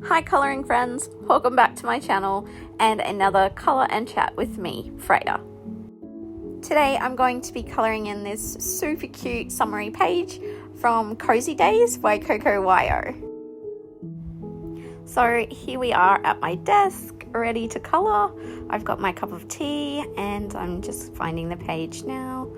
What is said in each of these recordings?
Hi colouring friends, welcome back to my channel and another colour and chat with me, Freya. Today I'm going to be colouring in this super cute summary page from Cozy Days by Coco Wyo. So here we are at my desk, ready to colour. I've got my cup of tea and I'm just finding the page now.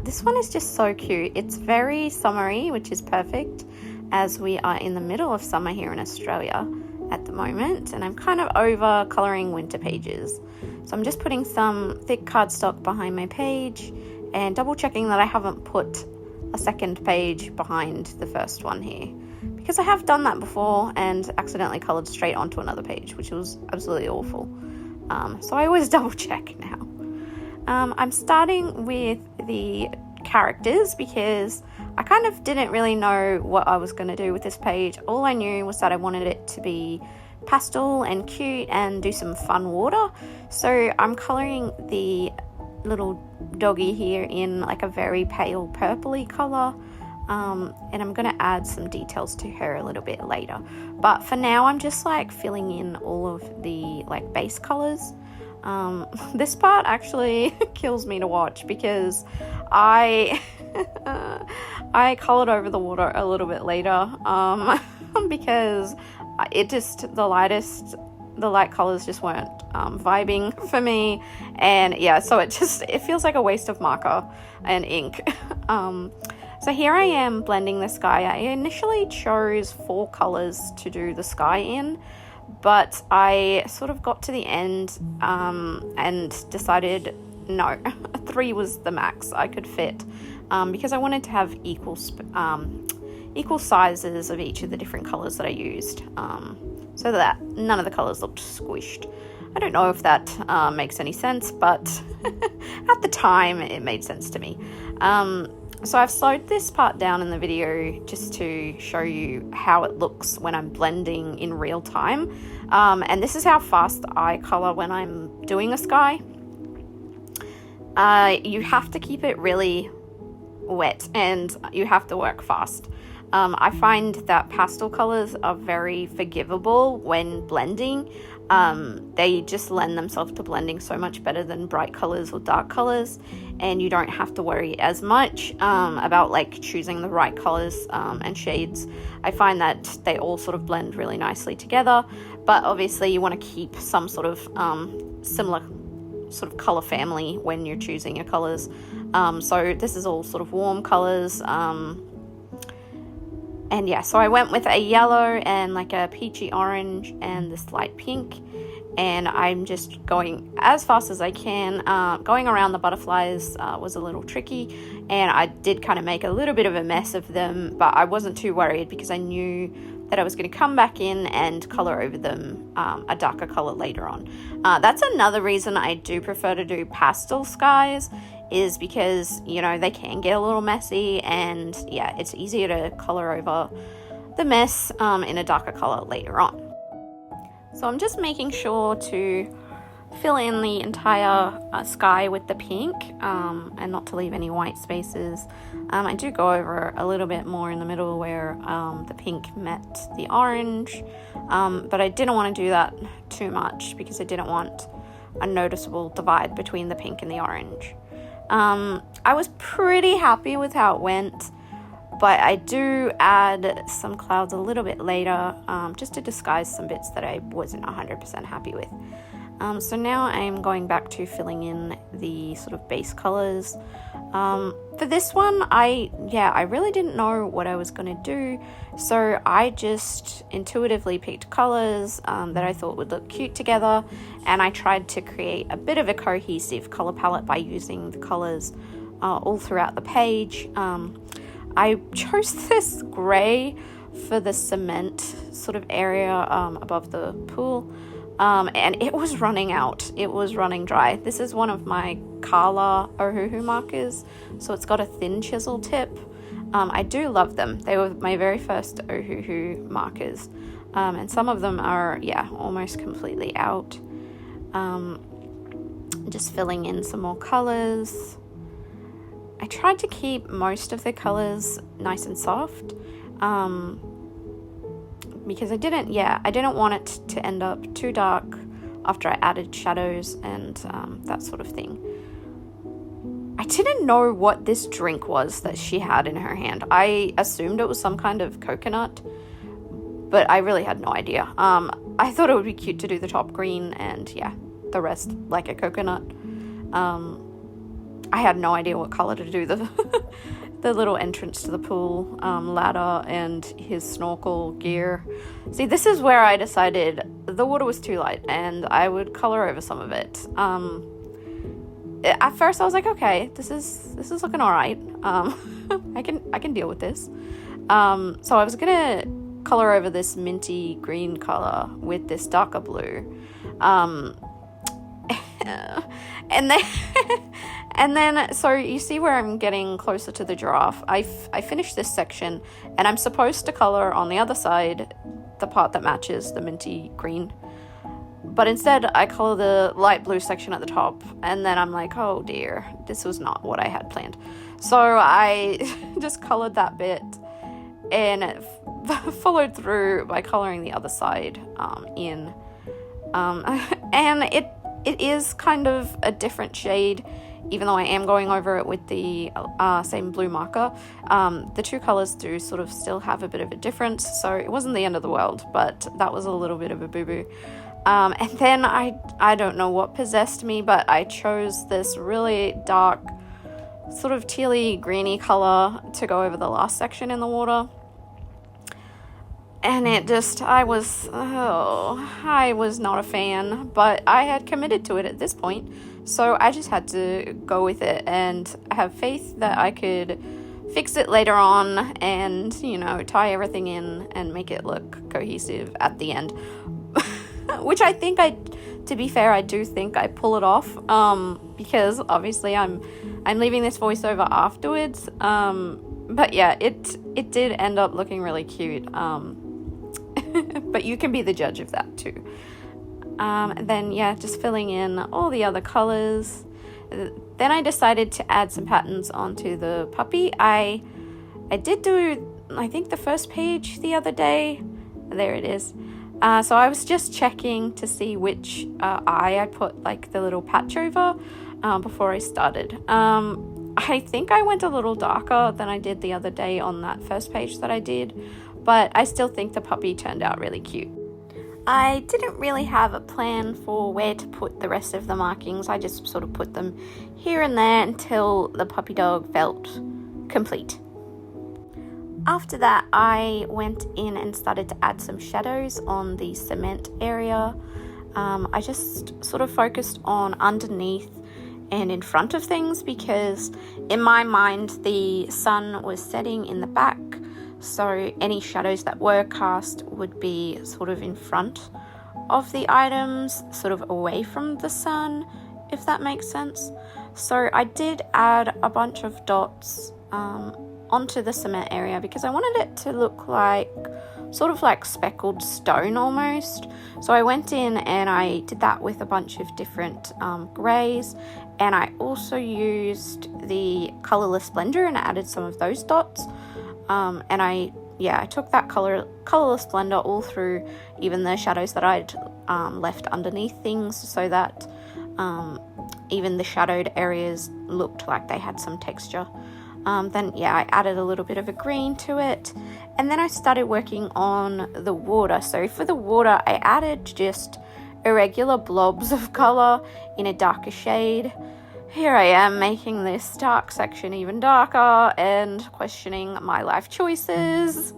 This one is just so cute. It's very summery, which is perfect, as we are in the middle of summer here in Australia at the moment, and I'm kind of over colouring winter pages. So I'm just putting some thick cardstock behind my page and double checking that I haven't put a second page behind the first one here, because I have done that before and accidentally coloured straight onto another page, which was absolutely awful. So I always double check now. I'm starting with the characters because I kind of didn't really know what I was going to do with this page. All I knew was that I wanted it to be pastel and cute and do some fun water. So I'm colouring the little doggy here in like a very pale purpley colour, and I'm going to add some details to her a little bit later. But for now I'm just like filling in all of the like base colours. This part actually kills me to watch because I coloured over the water a little bit later, because it just, the light colours just weren't vibing for me, and yeah, so it feels like a waste of marker and ink. So here I am blending the sky. I initially chose 4 colours to do the sky in, but I sort of got to the end and decided no, 3 was the max I could fit, because I wanted to have equal sizes of each of the different colours that I used, so that none of the colours looked squished. I don't know if that makes any sense, but at the time it made sense to me. So I've slowed this part down in the video just to show you how it looks when I'm blending in real time. And this is how fast I colour when I'm doing a sky. You have to keep it really wet and you have to work fast. I find that pastel colours are very forgivable when blending. They just lend themselves to blending so much better than bright colours or dark colours, and you don't have to worry as much about like choosing the right colours and shades. I find that they all sort of blend really nicely together, but obviously you want to keep some sort of similar sort of colour family when you're choosing your colours. So this is all sort of warm colours. And yeah, so I went with a yellow and like a peachy orange and this light pink, and I'm just going as fast as I can. Going around the butterflies was a little tricky, and I did kind of make a little bit of a mess of them, but I wasn't too worried because I knew that I was going to come back in and colour over them a darker colour later on. That's another reason I do prefer to do pastel skies, is because, you know, they can get a little messy, and yeah, it's easier to colour over the mess in a darker colour later on. So I'm just making sure to fill in the entire sky with the pink, and not to leave any white spaces. I do go over a little bit more in the middle where the pink met the orange, but I didn't want to do that too much because I didn't want a noticeable divide between the pink and the orange. I was pretty happy with how it went, but I do add some clouds a little bit later, just to disguise some bits that I wasn't 100% happy with. So now I'm going back to filling in the sort of base colours. For this one, I really didn't know what I was going to do, so I just intuitively picked colours that I thought would look cute together, and I tried to create a bit of a cohesive colour palette by using the colours all throughout the page. I chose this grey for the cement sort of area above the pool. And it was running out. It was running dry. This is one of my Kaala Ohuhu markers, so it's got a thin chisel tip. I do love them. They were my very first Ohuhu markers, and some of them are, almost completely out. Just filling in some more colours. I tried to keep most of the colours nice and soft, because I didn't want it to end up too dark after I added shadows and that sort of thing. I didn't know what this drink was that she had in her hand. I assumed it was some kind of coconut, but I really had no idea. I thought it would be cute to do the top green and yeah, the rest like a coconut. I had no idea what color to do the the little entrance to the pool ladder and his snorkel gear. See, this is where I decided the water was too light and I would color over some of it. At first I was like, okay, this is looking all right. I can deal with this. So I was gonna color over this minty green color with this darker blue. And then, so you see where I'm getting closer to the giraffe. I finished this section, and I'm supposed to color on the other side the part that matches the minty green. But instead, I color the light blue section at the top, and then I'm like, oh dear, this was not what I had planned. So I just colored that bit, and followed through by coloring the other side in. And it is kind of a different shade, even though I am going over it with the same blue marker. The two colors do sort of still have a bit of a difference, so it wasn't the end of the world, but that was a little bit of a boo-boo. And then I don't know what possessed me, but I chose this really dark, sort of tealy greeny color to go over the last section in the water. And it just, I was not a fan, but I had committed to it at this point, so I just had to go with it and have faith that I could fix it later on and, you know, tie everything in and make it look cohesive at the end. Which I think to be fair, I do think I pull it off, because obviously I'm leaving this voiceover afterwards, but yeah, it did end up looking really cute. But you can be the judge of that too. And then yeah, just filling in all the other colors. Then I decided to add some patterns onto the puppy. I did do, I think, the first page the other day. There it is. So I was just checking to see which eye I put like the little patch over before I started. I think I went a little darker than I did the other day on that first page that I did, but I still think the puppy turned out really cute. I didn't really have a plan for where to put the rest of the markings. I just sort of put them here and there until the puppy dog felt complete. After that, I went in and started to add some shadows on the cement area. I just sort of focused on underneath and in front of things because in my mind the sun was setting in the back, so any shadows that were cast would be sort of in front of the items, sort of away from the sun, if that makes sense. So I did add a bunch of dots onto the cement area because I wanted it to look like sort of like speckled stone almost. So I went in and I did that with a bunch of different greys, and I also used the colorless blender and added some of those dots. And I took that colorless blender all through even the shadows that I'd left underneath things, so that even the shadowed areas looked like they had some texture. Then I added a little bit of a green to it, and then I started working on the water. So for the water, I added just irregular blobs of color in a darker shade. Here I am making this dark section even darker and questioning my life choices.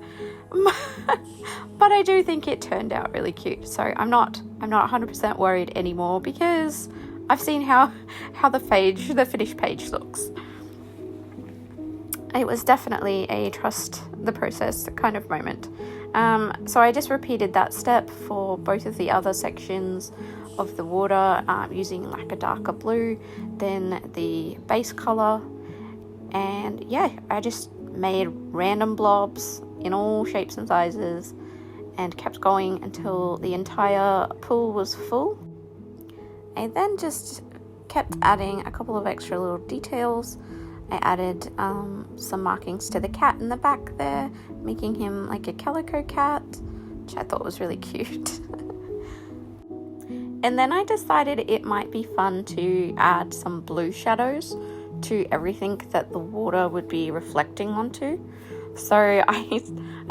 But I do think it turned out really cute. So I'm not 100% worried anymore because I've seen how the finished page looks. It was definitely a trust the process kind of moment. So I just repeated that step for both of the other sections of the water, using like a darker blue than the base color. And I just made random blobs in all shapes and sizes and kept going until the entire pool was full. I then just kept adding a couple of extra little details. I added some markings to the cat in the back there, making him like a calico cat. which I thought was really cute. And then I decided it might be fun to add some blue shadows to everything that the water would be reflecting onto. So I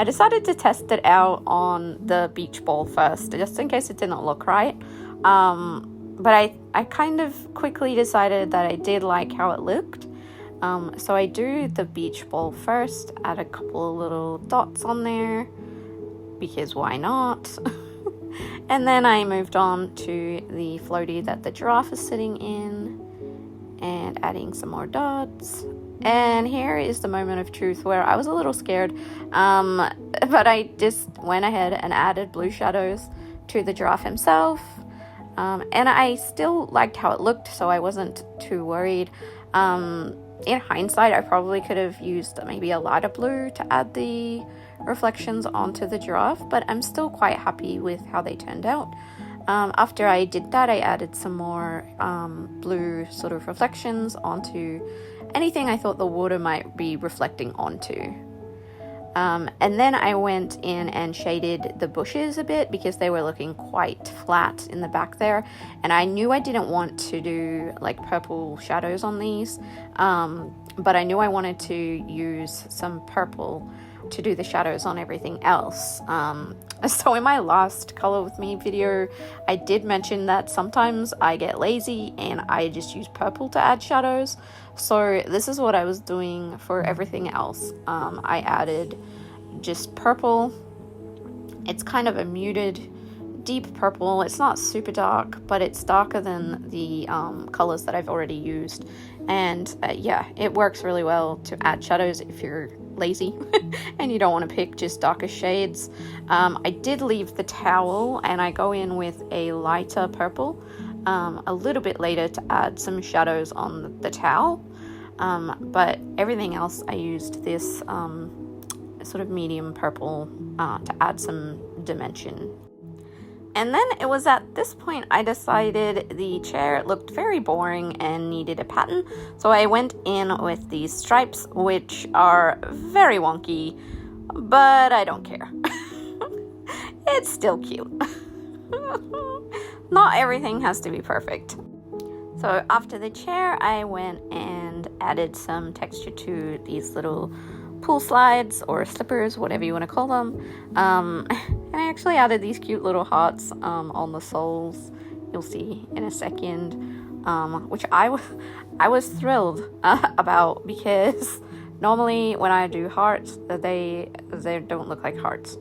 decided to test it out on the beach ball first, just in case it didn't look right. But I kind of quickly decided that I did like how it looked. So I do the beach ball first, add a couple of little dots on there, because why not? And then I moved on to the floaty that the giraffe is sitting in and adding some more dots. And here is the moment of truth where I was a little scared, but I just went ahead and added blue shadows to the giraffe himself. And I still liked how it looked, so I wasn't too worried. In hindsight, I probably could have used maybe a lighter blue to add the reflections onto the giraffe, but I'm still quite happy with how they turned out. After I did that, I added some more blue sort of reflections onto anything I thought the water might be reflecting onto. And then I went in and shaded the bushes a bit because they were looking quite flat in the back there, and I knew I didn't want to do like purple shadows on these, but I knew I wanted to use some purple to do the shadows on everything else. So in my last Color With Me video, I did mention that sometimes I get lazy and I just use purple to add shadows. So this is what I was doing for everything else. I added just purple. It's kind of a muted, deep purple. It's not super dark, but it's darker than the colors that I've already used. And yeah, it works really well to add shadows if you're lazy and you don't want to pick just darker shades. I did leave the towel and I go in with a lighter purple a little bit later to add some shadows on the towel, but everything else I used this sort of medium purple to add some dimension. And then it was at this point I decided the chair looked very boring and needed a pattern. So I went in with these stripes, which are very wonky, but I don't care. It's still cute. Not everything has to be perfect. So after the chair, I went and added some texture to these little pool slides or slippers, whatever you want to call them. And I actually added these cute little hearts on the soles. You'll see in a second, which I was thrilled about, because normally when I do hearts, they don't look like hearts.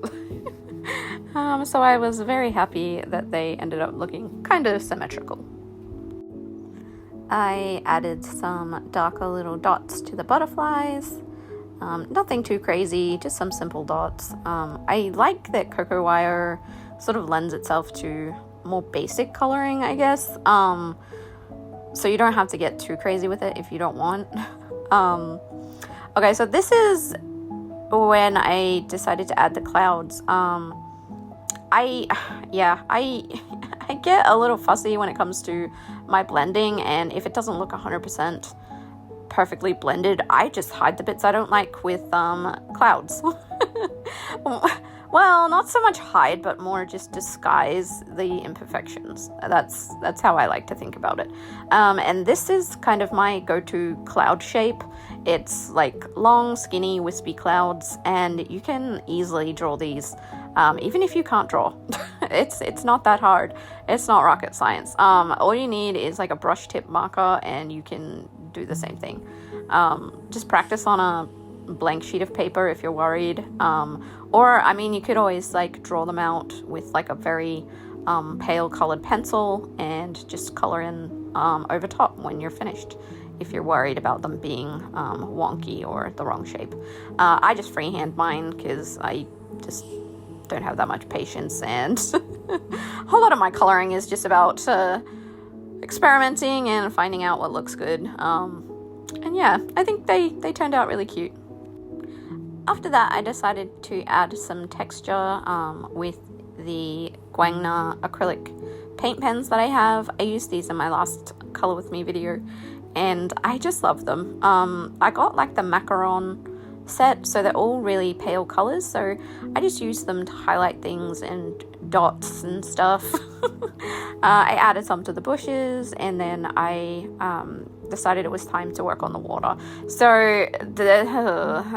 So I was very happy that they ended up looking kind of symmetrical. I added some darker little dots to the butterflies. Nothing too crazy, just some simple dots. I like that Coco Wyo sort of lends itself to more basic coloring, I guess. So you don't have to get too crazy with it if you don't want. Okay, so this is when I decided to add the clouds. I get a little fussy when it comes to my blending, and if it doesn't look 100% perfectly blended, I just hide the bits I don't like with clouds. Well, not so much hide, but more just disguise the imperfections. That's how I like to think about it. And this is kind of my go-to cloud shape. It's like long, skinny, wispy clouds, and you can easily draw these, even if you can't draw. It's not that hard. It's not rocket science. All you need is like a brush tip marker, and you can do the same thing. Just practice on a blank sheet of paper if you're worried, or I mean, you could always like draw them out with like a very pale colored pencil and just color in over top when you're finished, if you're worried about them being wonky or the wrong shape. I just freehand mine because I just don't have that much patience, and a whole lot of my coloring is just about experimenting and finding out what looks good. And yeah, I think they turned out really cute. After that, I decided to add some texture with the Guangna acrylic paint pens that I have. I used these in my last Color With Me video, and I just love them. I got like the macaron set, so they're all really pale colors, so I just use them to highlight things and dots and stuff. I added some to the bushes, and then I decided it was time to work on the water. So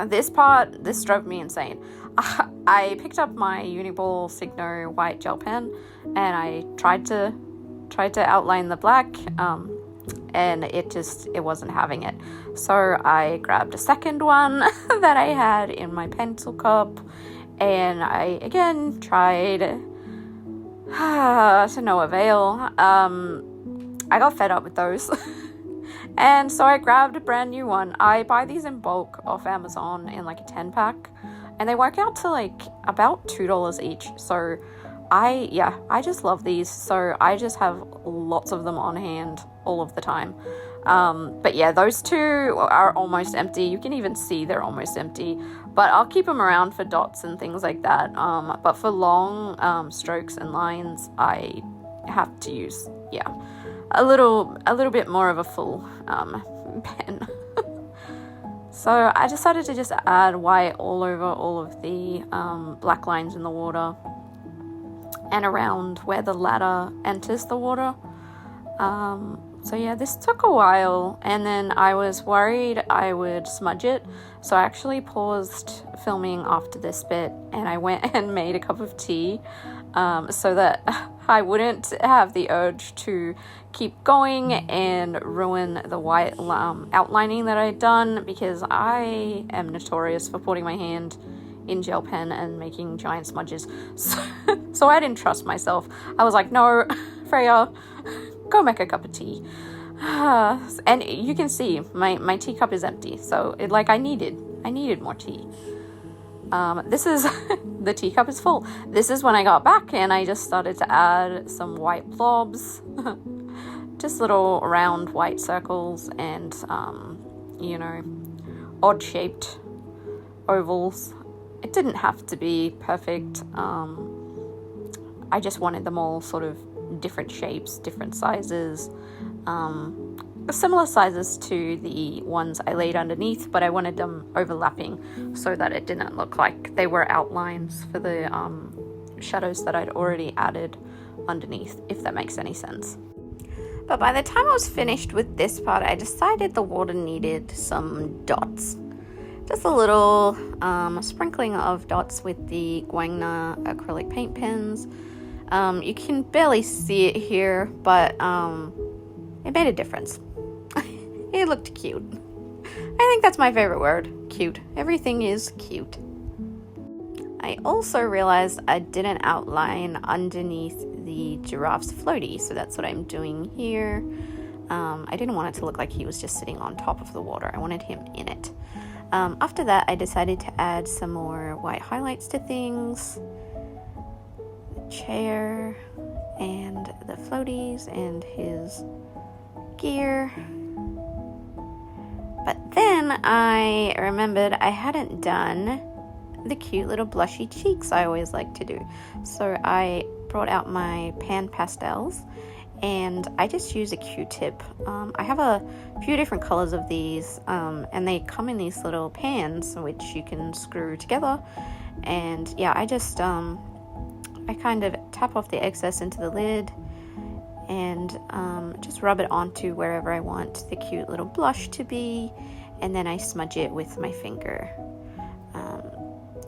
this drove me insane. I picked up my Uni-ball Signo white gel pen, and I tried to outline the black, and it wasn't having it. So I grabbed a second one that I had in my pencil cup, and I again tried to no avail. I got fed up with those. And so I grabbed a brand new one. I buy these in bulk off Amazon in like a 10-pack, and they work out to like about $2 each. So I just love these. So I just have lots of them on hand all of the time. But yeah, those two are almost empty. You can even see they're almost empty, but I'll keep them around for dots and things like that. But for long strokes and lines, I have to use, a little bit more of a full pen. So I decided to just add white all over all of the black lines in the water and around where the ladder enters the water. So yeah, this took a while, and then I was worried I would smudge it, so I actually paused filming after this bit, and I went and made a cup of tea, so that I wouldn't have the urge to keep going and ruin the white outlining that I'd done, because I am notorious for putting my hand in gel pen and making giant smudges. So I didn't trust myself. I was like, no, Freya, go make a cup of tea. And you can see my teacup is empty, so I needed more tea. This is the teacup is full. This is when I got back, and I just started to add some white blobs, just little round white circles, and odd shaped ovals. It didn't have to be perfect. I just wanted them all sort of different shapes, different sizes, similar sizes to the ones I laid underneath, but I wanted them overlapping so that it didn't look like they were outlines for the shadows that I'd already added underneath, if that makes any sense. But by the time I was finished with this part, I decided the water needed some dots. Just a little sprinkling of dots with the Guangna acrylic paint pens. You can barely see it here, but it made a difference. It looked cute. I think that's my favorite word, cute. Everything is cute. I also realized I didn't outline underneath the giraffe's floaty, so that's what I'm doing here. I didn't want it to look like he was just sitting on top of the water. I wanted him in it. After that, I decided to add some more white highlights to things. The chair and the floaties and his gear. But then I remembered I hadn't done the cute little blushy cheeks I always like to do. So I brought out my pan pastels, and I just use a Q-tip. I have a few different colors of these, and they come in these little pans which you can screw together. And yeah, I just I kind of tap off the excess into the lid and just rub it onto wherever I want the cute little blush to be, and then I smudge it with my finger.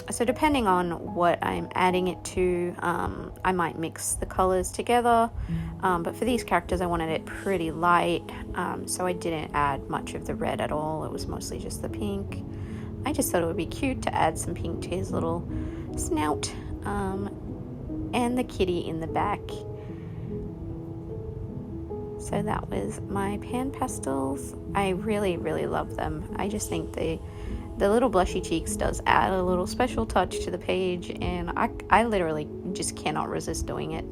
So depending on what I'm adding it to, I might mix the colors together, but for these characters I wanted it pretty light, so I didn't add much of the red at all. It was mostly just the pink. I just thought it would be cute to add some pink to his little snout, and the kitty in the back. So that was my pan pastels. I really, really love them. I just think the little blushy cheeks does add a little special touch to the page, and I literally just cannot resist doing it.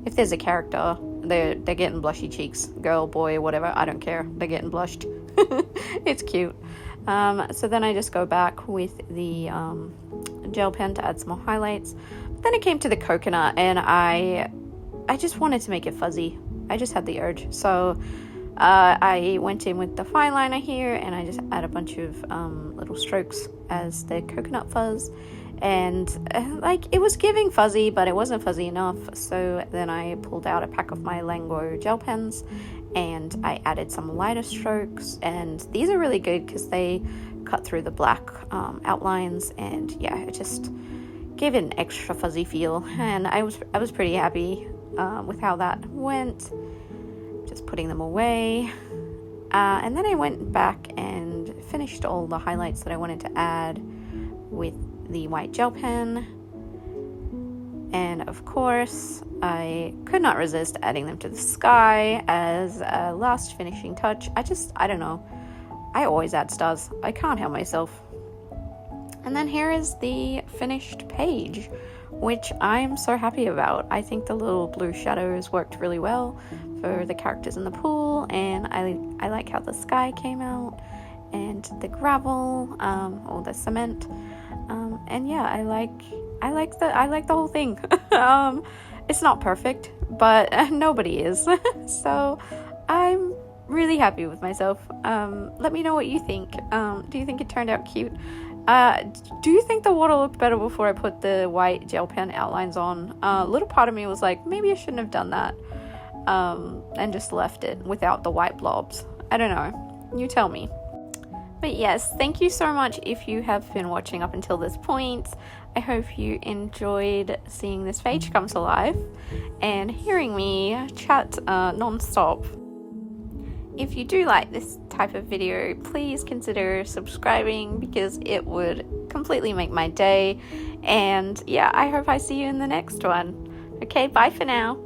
If there's a character, they're getting blushy cheeks, girl, boy, whatever, I don't care. They're getting blushed. It's cute. So then I just go back with the gel pen to add some more highlights. But then it came to the coconut, and I just wanted to make it fuzzy. I just had the urge. So I went in with the fine liner here, and I just add a bunch of little strokes as the coconut fuzz, and like it was giving fuzzy, but it wasn't fuzzy enough. So then I pulled out a pack of my Lango gel pens, and I added some lighter strokes, and these are really good because they cut through the black outlines, and yeah, it just gave it an extra fuzzy feel, and I was pretty happy with how that went. Just putting them away, and then I went back and finished all the highlights that I wanted to add with the white gel pen, and of course I could not resist adding them to the sky as a last finishing touch. I don't know, I always add stars, I can't help myself. And then here is the finished page, which I'm so happy about. I think the little blue shadows worked really well for the characters in the pool, and I like how the sky came out, and the gravel, or the cement, and yeah, I like the whole thing. It's not perfect, but nobody is. So I'm really happy with myself. Let me know what you think. Do you think it turned out cute? Do you think the water looked better before I put the white gel pen outlines on? A little part of me was like, maybe I shouldn't have done that, and just left it without the white blobs. I don't know, you tell me. But yes, thank you so much if you have been watching up until this point. I hope you enjoyed seeing this page come to life and hearing me chat non-stop. If you do like this type of video, please consider subscribing because it would completely make my day. And yeah, I hope I see you in the next one. Okay, bye for now.